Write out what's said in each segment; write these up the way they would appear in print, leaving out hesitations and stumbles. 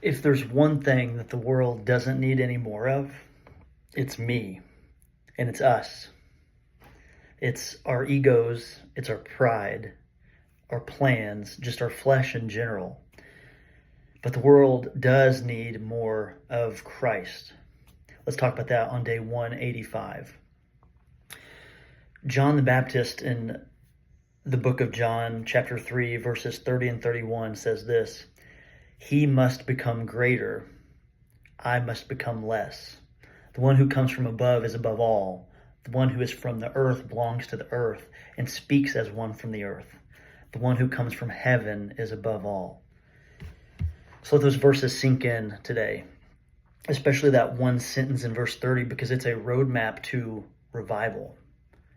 If there's one thing that the world doesn't need any more of, it's me and it's us. It's our egos, it's our pride, our plans, just our flesh in general. But the world does need more of Christ. Let's talk about that on day 185. John the Baptist in the book of John, chapter 3, verses 30 and 31 says this: He must become greater, I must become less. The one who comes from above is above all. The one who is from the earth belongs to the earth and speaks as one from the earth. The one who comes from heaven is above all. So let those verses sink in today, especially that one sentence in verse 30, because it's a roadmap to revival.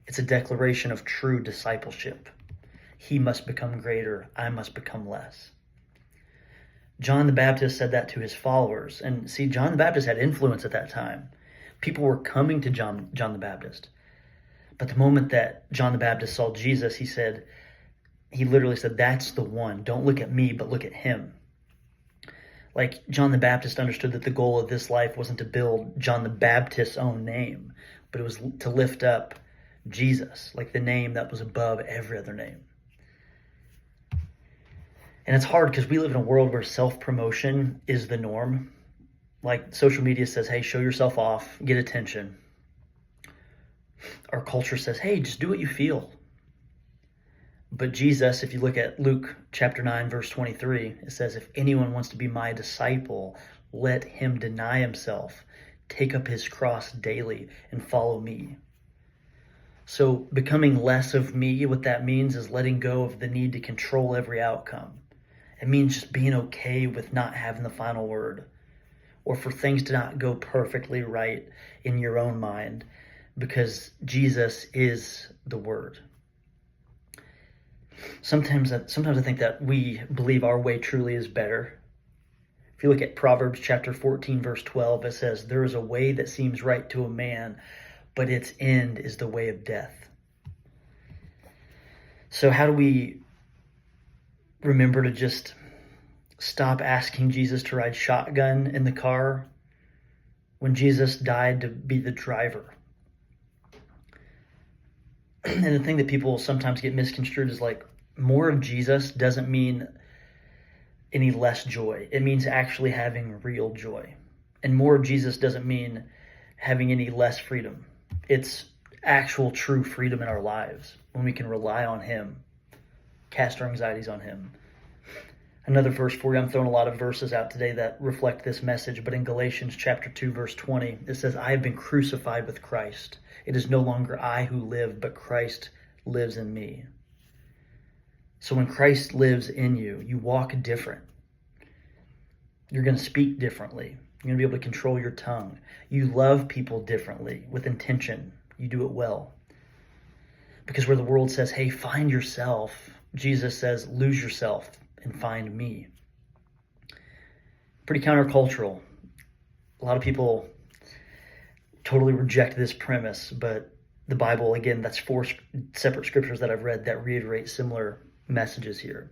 It's a declaration of true discipleship. He must become greater, I must become less. John the Baptist said that to his followers. And see, John the Baptist had influence at that time. People were coming to John the Baptist. But the moment that John the Baptist saw Jesus, he literally said, that's the one. Don't look at me, but look at him. Like John the Baptist understood that the goal of this life wasn't to build John the Baptist's own name, but it was to lift up Jesus, like the name that was above every other name. And it's hard because we live in a world where self-promotion is the norm. Like social media says, hey, show yourself off, get attention. Our culture says, hey, just do what you feel. But Jesus, if you look at Luke chapter 9, verse 23, it says, if anyone wants to be my disciple, let him deny himself, take up his cross daily, and follow me. So becoming less of me, what that means is letting go of the need to control every outcome. It means just being okay with not having the final word, or for things to not go perfectly right in your own mind, because Jesus is the Word. Sometimes I think that we believe our way truly is better. If you look at Proverbs chapter 14, verse 12, it says, there is a way that seems right to a man, but its end is the way of death. So how do we remember to just stop asking Jesus to ride shotgun in the car when Jesus died to be the driver? And the thing that people sometimes get misconstrued is like, more of Jesus doesn't mean any less joy. It means actually having real joy. And more of Jesus doesn't mean having any less freedom. It's actual true freedom in our lives when we can rely on him, cast our anxieties on him. Another verse for you, I'm throwing a lot of verses out today that reflect this message, but in Galatians chapter 2, verse 20, it says, I have been crucified with Christ. It is no longer I who live, but Christ lives in me. So when Christ lives in you, you walk different. You're going to speak differently. You're going to be able to control your tongue. You love people differently with intention. You do it well. Because where the world says, hey, find yourself, Jesus says, lose yourself and find me. Pretty countercultural. A lot of people totally reject this premise, but the Bible, again, that's 4 separate scriptures that I've read that reiterate similar messages here.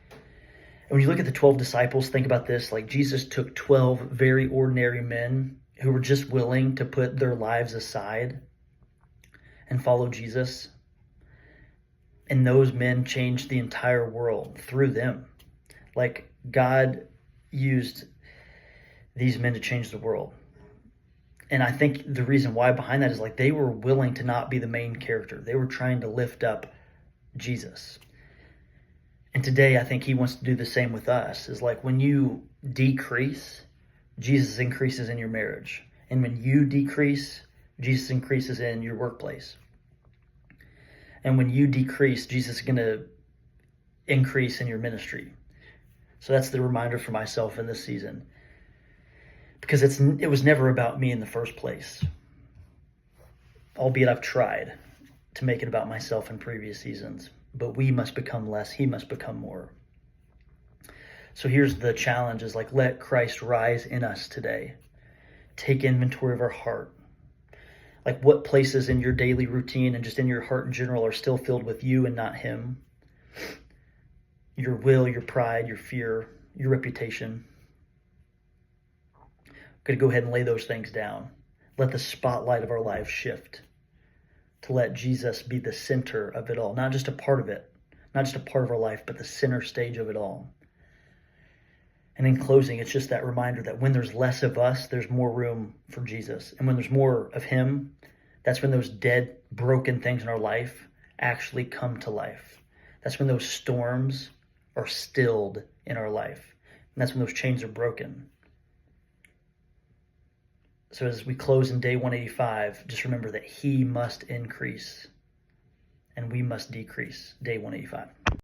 And when you look at the 12 disciples, think about this, like Jesus took 12 very ordinary men who were just willing to put their lives aside and follow Jesus. And those men changed the entire world through them. Like God used these men to change the world. And I think the reason why behind that is like they were willing to not be the main character. They were trying to lift up Jesus. And today I think he wants to do the same with us. Is like when you decrease, Jesus increases in your marriage. And when you decrease, Jesus increases in your workplace. And when you decrease, Jesus is going to increase in your ministry. So that's the reminder for myself in this season. Because it was never about me in the first place. Albeit I've tried to make it about myself in previous seasons. But we must become less. He must become more. So here's the challenge is like, let Christ rise in us today. Take inventory of our heart. Like what places in your daily routine and just in your heart in general are still filled with you and not him? Your will, your pride, your fear, your reputation. We're going to go ahead and lay those things down. Let the spotlight of our lives shift to let Jesus be the center of it all, not just a part of it, not just a part of our life, but the center stage of it all. And in closing, it's just that reminder that when there's less of us, there's more room for Jesus. And when there's more of him, that's when those dead, broken things in our life actually come to life. That's when those storms are stilled in our life. And that's when those chains are broken. So as we close in day 185, just remember that he must increase and we must decrease. Day 185.